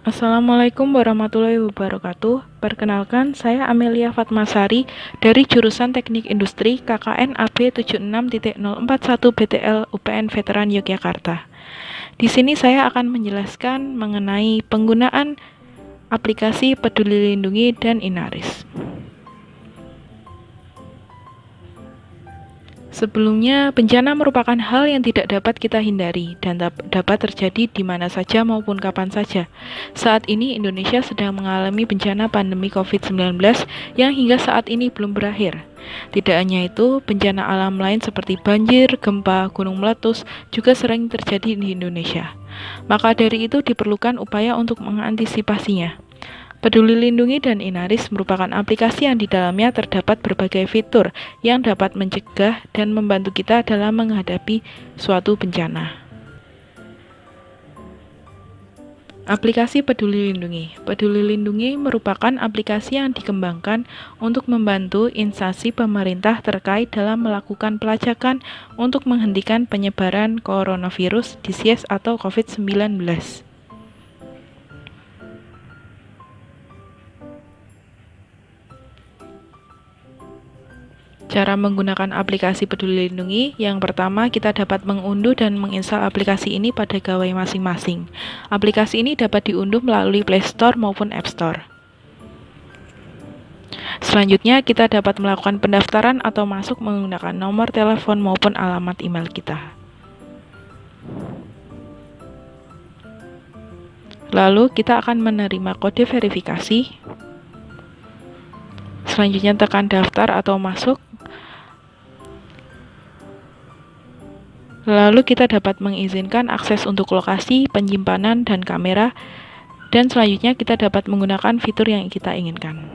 Assalamualaikum warahmatullahi wabarakatuh. Perkenalkan, saya Amelia Fatmasari dari jurusan Teknik Industri KKN AB 76.041 BTL UPN Veteran Yogyakarta. Di sini saya akan menjelaskan mengenai penggunaan aplikasi Peduli Lindungi dan Inaris. Sebelumnya, bencana merupakan hal yang tidak dapat kita hindari dan dapat terjadi di mana saja maupun kapan saja. Saat ini Indonesia sedang mengalami bencana pandemi COVID-19 yang hingga saat ini belum berakhir. Tidak hanya itu, bencana alam lain seperti banjir, gempa, gunung meletus juga sering terjadi di Indonesia. Maka dari itu diperlukan upaya untuk mengantisipasinya. Peduli Lindungi dan Inaris merupakan aplikasi yang di dalamnya terdapat berbagai fitur yang dapat mencegah dan membantu kita dalam menghadapi suatu bencana. Aplikasi Peduli Lindungi. Peduli Lindungi merupakan aplikasi yang dikembangkan untuk membantu instansi pemerintah terkait dalam melakukan pelacakan untuk menghentikan penyebaran coronavirus disease atau COVID-19. Cara menggunakan aplikasi Peduli Lindungi, yang pertama kita dapat mengunduh dan menginstal aplikasi ini pada gawai masing-masing. Aplikasi ini dapat diunduh melalui Play Store maupun App Store. Selanjutnya kita dapat melakukan pendaftaran atau masuk menggunakan nomor telepon maupun alamat email kita. Lalu kita akan menerima kode verifikasi. Selanjutnya tekan daftar atau masuk. Lalu kita dapat mengizinkan akses untuk lokasi, penyimpanan, dan kamera, dan selanjutnya kita dapat menggunakan fitur yang kita inginkan.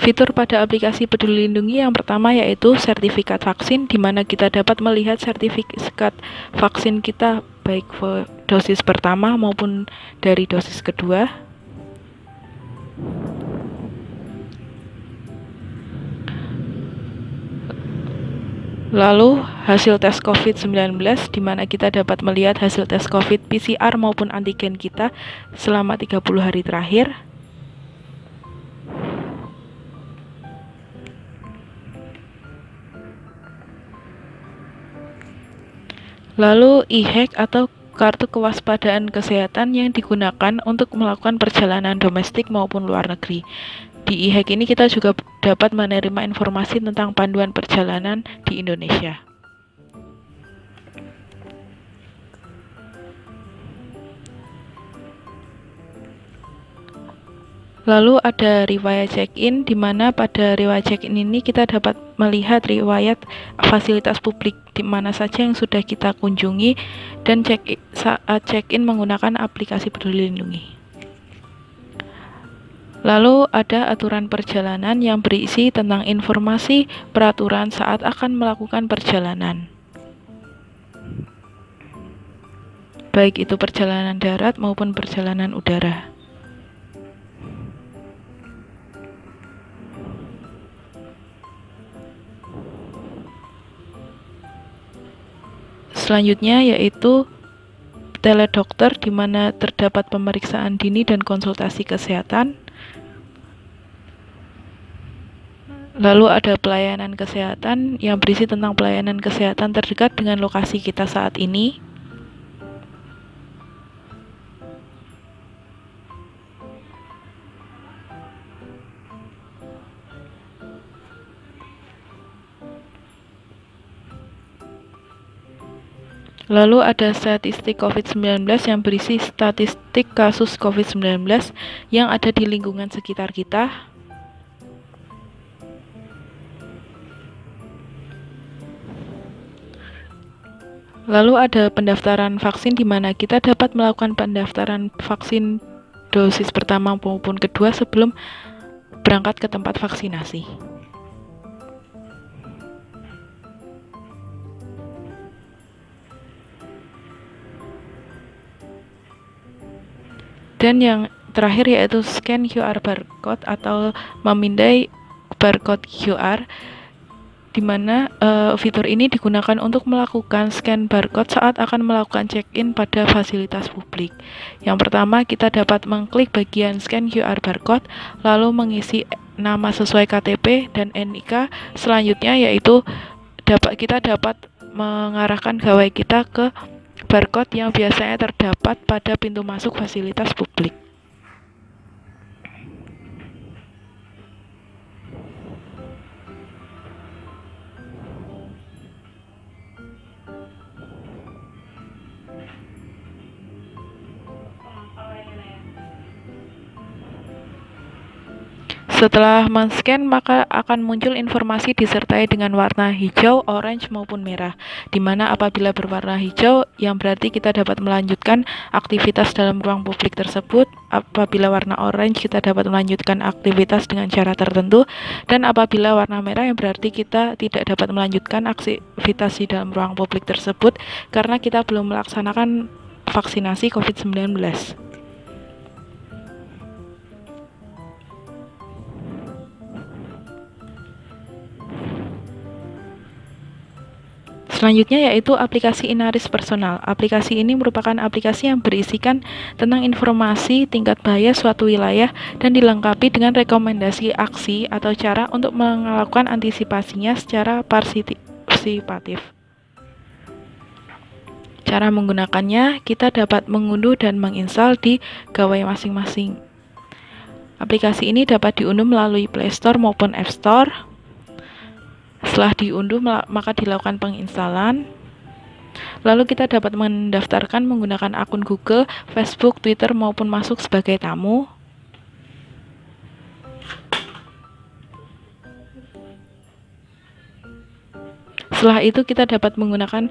Fitur pada aplikasi Peduli Lindungi yang pertama yaitu sertifikat vaksin, di mana kita dapat melihat sertifikat vaksin kita baik dosis pertama maupun dari dosis kedua. Lalu hasil tes COVID-19, di mana kita dapat melihat hasil tes COVID PCR maupun antigen kita selama 30 hari terakhir. Lalu e-hack atau kartu kewaspadaan kesehatan yang digunakan untuk melakukan perjalanan domestik maupun luar negeri. Di e-hack ini kita juga dapat menerima informasi tentang panduan perjalanan di Indonesia. Lalu ada riwayat check-in, di mana pada riwayat check-in ini kita dapat melihat riwayat fasilitas publik di mana saja yang sudah kita kunjungi dan saat check-in menggunakan aplikasi Peduli Lindungi. Lalu ada aturan perjalanan yang berisi tentang informasi peraturan saat akan melakukan perjalanan, baik itu perjalanan darat maupun perjalanan udara. Selanjutnya yaitu teledokter, di mana terdapat pemeriksaan dini dan konsultasi kesehatan. Lalu ada pelayanan kesehatan yang berisi tentang pelayanan kesehatan terdekat dengan lokasi kita saat ini. Lalu ada statistik COVID-19 yang berisi statistik kasus COVID-19 yang ada di lingkungan sekitar kita. Lalu ada pendaftaran vaksin, di mana kita dapat melakukan pendaftaran vaksin dosis pertama maupun kedua sebelum berangkat ke tempat vaksinasi. Dan yang terakhir yaitu scan QR barcode atau memindai barcode QR, di mana fitur ini digunakan untuk melakukan scan barcode saat akan melakukan check-in pada fasilitas publik. Yang pertama, kita dapat mengklik bagian scan QR barcode, lalu mengisi nama sesuai KTP dan NIK. Selanjutnya yaitu kita dapat mengarahkan gawai kita ke barcode yang biasanya terdapat pada pintu masuk fasilitas publik. Setelah men-scan, maka akan muncul informasi disertai dengan warna hijau, orange, maupun merah, di mana apabila berwarna hijau, yang berarti kita dapat melanjutkan aktivitas dalam ruang publik tersebut. Apabila warna orange, kita dapat melanjutkan aktivitas dengan cara tertentu, dan apabila warna merah, yang berarti kita tidak dapat melanjutkan aktivitas di dalam ruang publik tersebut, karena kita belum melaksanakan vaksinasi COVID-19. Selanjutnya yaitu aplikasi Inaris Personal. Aplikasi ini merupakan aplikasi yang berisikan tentang informasi tingkat bahaya suatu wilayah dan dilengkapi dengan rekomendasi aksi atau cara untuk melakukan antisipasinya secara partisipatif. Cara menggunakannya, kita dapat mengunduh dan menginstal di gawai masing-masing. Aplikasi ini dapat diunduh melalui Play Store maupun App Store. Setelah diunduh, maka dilakukan penginstalan. Lalu kita dapat mendaftarkan menggunakan akun Google, Facebook, Twitter, maupun masuk sebagai tamu. Setelah itu kita dapat menggunakan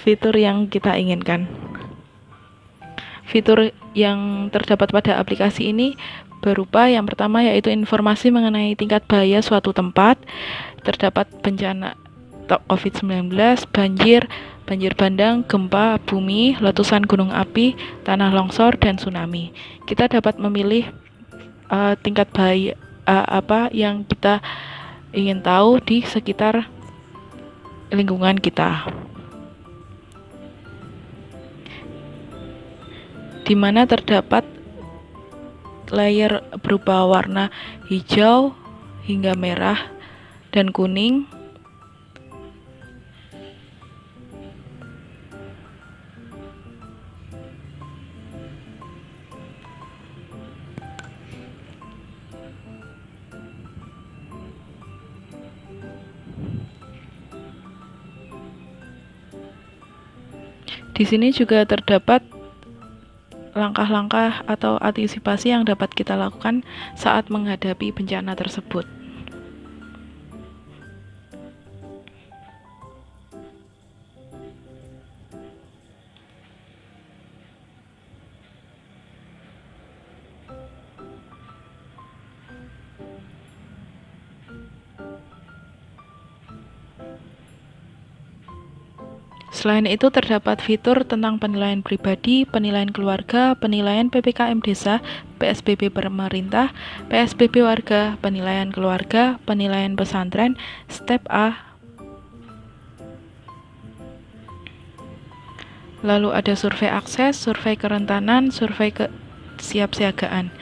fitur yang kita inginkan. Fitur yang terdapat pada aplikasi ini berupa yang pertama yaitu informasi mengenai tingkat bahaya suatu tempat, terdapat bencana COVID-19, banjir bandang, gempa bumi, letusan gunung api, tanah longsor, dan tsunami. Kita dapat memilih tingkat bahaya apa yang kita ingin tahu di sekitar lingkungan kita, di mana terdapat layer berupa warna hijau hingga merah dan kuning. Di sini juga terdapat langkah-langkah atau antisipasi yang dapat kita lakukan saat menghadapi bencana tersebut. Selain itu, terdapat fitur tentang penilaian pribadi, penilaian keluarga, penilaian PPKM desa, PSBB pemerintah, PSBB warga, penilaian keluarga, penilaian pesantren, step A. Lalu ada survei akses, survei kerentanan, survei kesiapsiagaan,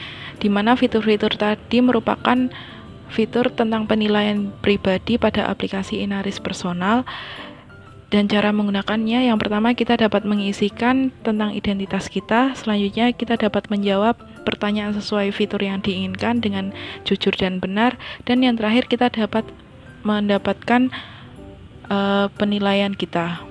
di mana fitur-fitur tadi merupakan fitur tentang penilaian pribadi pada aplikasi Inaris Personal. Dan cara menggunakannya, yang pertama kita dapat mengisikan tentang identitas kita, selanjutnya kita dapat menjawab pertanyaan sesuai fitur yang diinginkan dengan jujur dan benar, dan yang terakhir kita dapat mendapatkan penilaian kita.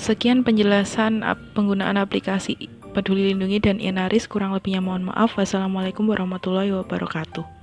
Sekian penjelasan penggunaan aplikasi Peduli Lindungi dan Inaris, kurang lebihnya mohon maaf. Wassalamualaikum warahmatullahi wabarakatuh.